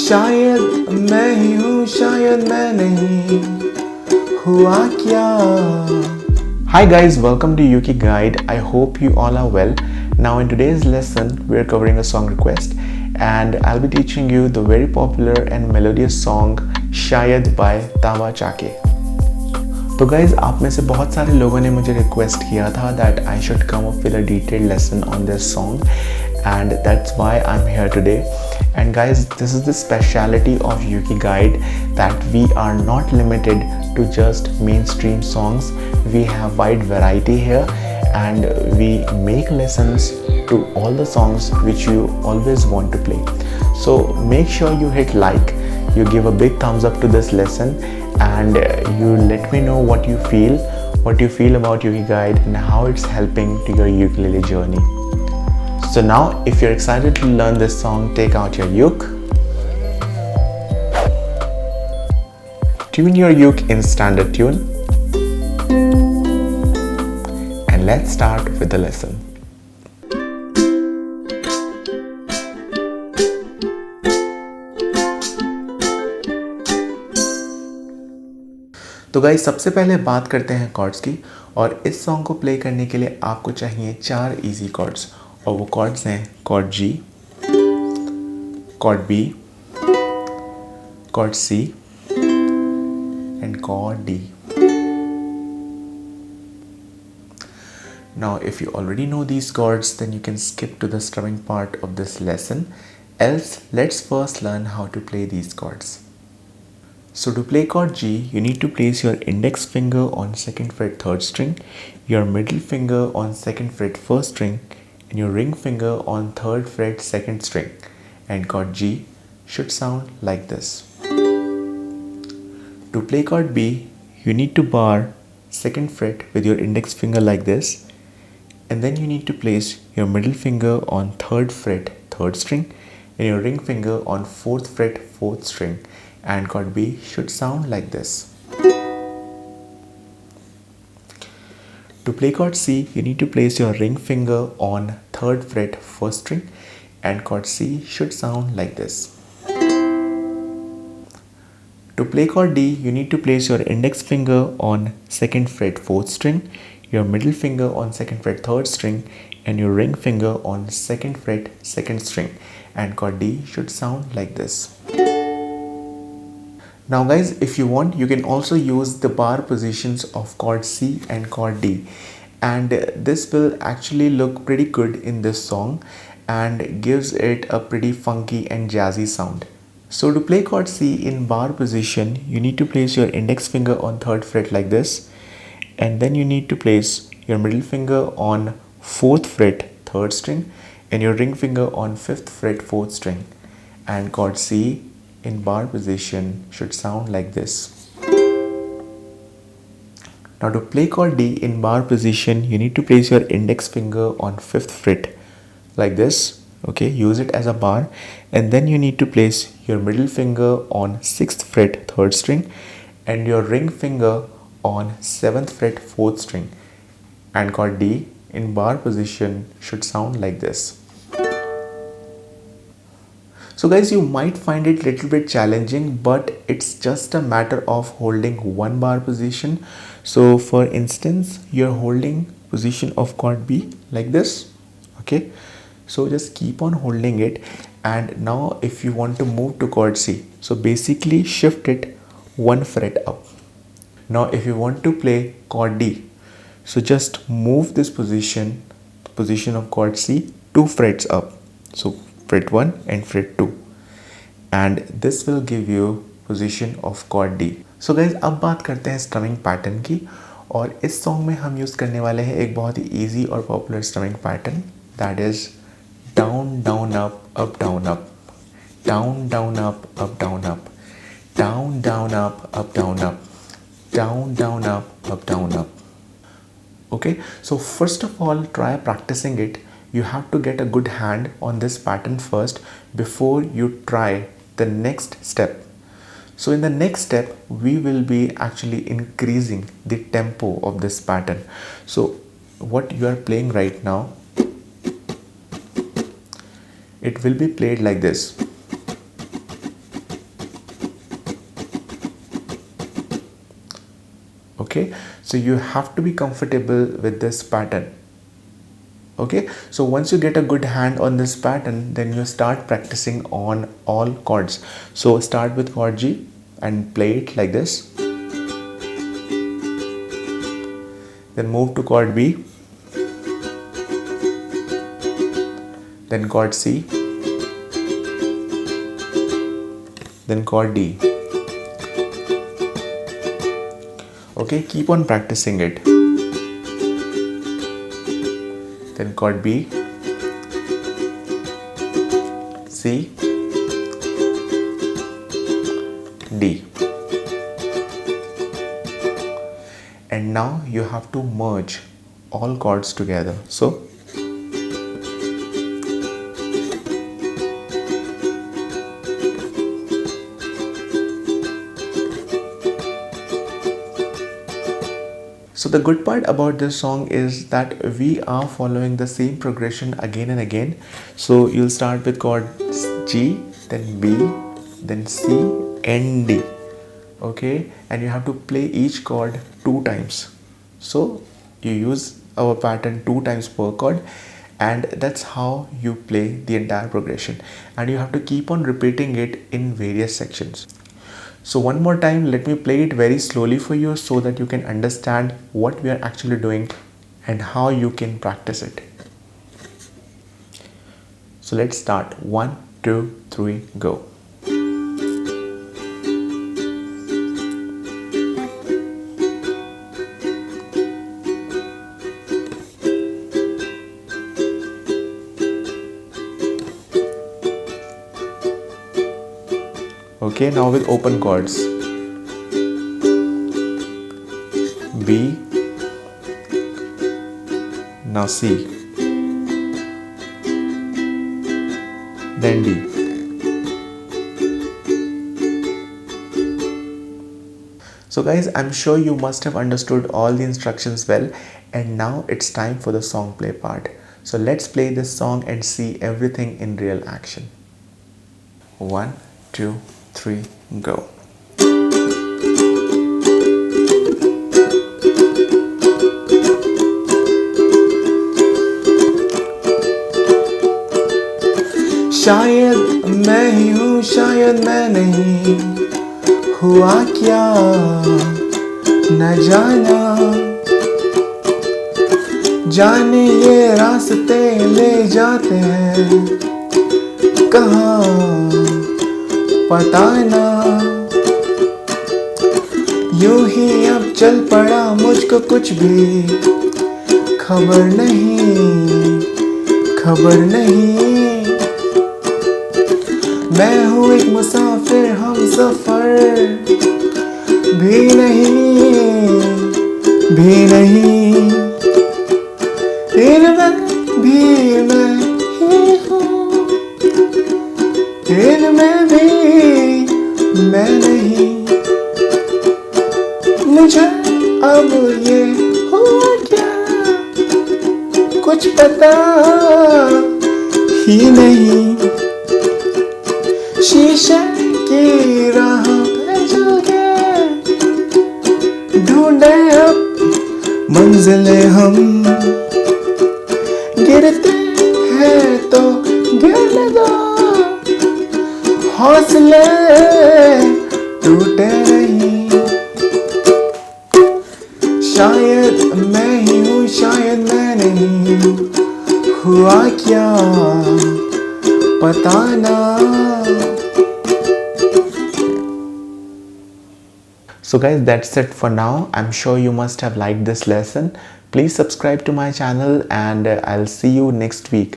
शायद मैं ही हूँ, शायद मैं नहीं, हुआ क्या? Hi guys, welcome to ukeguide. I hope you all are well. Now in today's lesson, we are covering a song request and I'll be teaching you the very popular and melodious song Shaayad by Taba Chake. तो guys आप में से बहुत सारे लोगों ने मुझे request किया था that I should come up with a detailed lesson on this song and that's why I'm here today. And guys, this is the speciality of ukeguide, that we are not limited to just mainstream songs. We have wide variety here and we make lessons to all the songs which you always want to play. So make sure you hit like, you give a big thumbs up to this lesson, and you let me know what you feel about ukeguide and how it's helping to your ukulele journey. So now if you're excited to learn this song, take out your uke, tune your uke in standard tune, and let's start with the lesson. तो guys सबसे पहले बात करते हैं chords की, और इस song को प्ले करने के लिए आपको चाहिए 4 इजी कॉर्ड्स, और वो कॉर्ड्स हैं chord G, chord B, chord C and chord D. Now if you already know these chords, then you can skip to the strumming part of this lesson. Else let's first learn how to play these chords. So to play chord G, you need to place your index finger on 2nd fret 3rd string, your middle finger on 2nd fret 1st string, and your ring finger on 3rd fret 2nd string, and chord G should sound like this. To play chord B, you need to bar 2nd fret with your index finger like this, and then you need to place your middle finger on 3rd fret 3rd string and your ring finger on 4th fret 4th string, and chord B should sound like this. To play chord C, you need to place your ring finger on 3rd fret 1st string, and chord C should sound like this. To play chord D, you need to place your index finger on 2nd fret 4th string, your middle finger on 2nd fret 3rd string, and your ring finger on 2nd fret 2nd string, and chord D should sound like this. Now guys, if you want, you can also use the bar positions of chord C and chord D, and this will actually look pretty good in this song and gives it a pretty funky and jazzy sound. So to play chord C in bar position, you need to place your index finger on 3rd fret like this, and then you need to place your middle finger on 4th fret 3rd string and your ring finger on 5th fret 4th string, and chord C in bar position should sound like this. Now to play chord D in bar position, you need to place your index finger on 5th fret like this, okay, use it as a bar, and then you need to place your middle finger on 6th fret 3rd string and your ring finger on 7th fret 4th string, and chord D in bar position should sound like this. So guys, you might find it a little bit challenging, but it's just a matter of holding one bar position. So for instance, you're holding position of chord B like this, okay, so just keep on holding it. And now if you want to move to chord C, so basically shift it 1 fret up. Now if you want to play chord D, so just move this position of chord C 2 frets up, so fret 1 and fret 2, and this will give you position of chord D. So guys, अब बात करते हैं strumming pattern की, और इस song में हम use करने वाले हैं एक बहुत ही easy और popular strumming pattern, that is down down up up down up, down down up up down up, down down up up down up, down down up up down up. Okay, so first of all, try practicing it. You have to get a good hand on this pattern first before you try the next step. So in the next step, we will be actually increasing the tempo of this pattern. So what you are playing right now, it will be played like this. Okay, so you have to be comfortable with this pattern. Okay, so once you get a good hand on this pattern, then you start practicing on all chords. So start with chord G and play it like this. Then move to chord B, then chord C, then chord D. Okay, keep on practicing it. Then chord B, C, D. And now you have to merge all chords together. So the good part about this song is that we are following the same progression again and again. So you'll start with chord G, then B, then C and D. Okay, and you have to play each chord 2 times. So you use our pattern 2 times per chord, and that's how you play the entire progression, and you have to keep on repeating it in various sections. So one more time, let me play it very slowly for you so that you can understand what we are actually doing and how you can practice it. So let's start. 1, 2, 3, go. Okay, now with open chords. B, now C, then D. So guys, I'm sure you must have understood all the instructions well, and now it's time for the song play part. So let's play this song and see everything in real action. 1, 2, 3, go. शायद मैं ही हूँ, शायद मैं नहीं, हुआ क्या न जाना, जाने ये रास्ते ले जाते हैं कहाँ पता ना, यूं ही अब चल पड़ा मुझको कुछ भी खबर नहीं, मैं हूँ एक मुसाफिर, हम सफर भी नहीं, इनमें भी मैं ही हूँ, इनमें भी मैं नहीं, मुझे अब ये हुआ क्या कुछ पता ही नहीं, शीशे की राह पे चल के ढूंढे अब मंजिलें हम, गिरते हैं तो गिरने दो, हौसले टूटे नहीं, शायद मैं ही हूँ, शायद मैं नहीं, हुआ क्या पता ना. So guys, that's it for now. I'm sure you must have liked this lesson. Please subscribe to my channel, and I'll see you next week.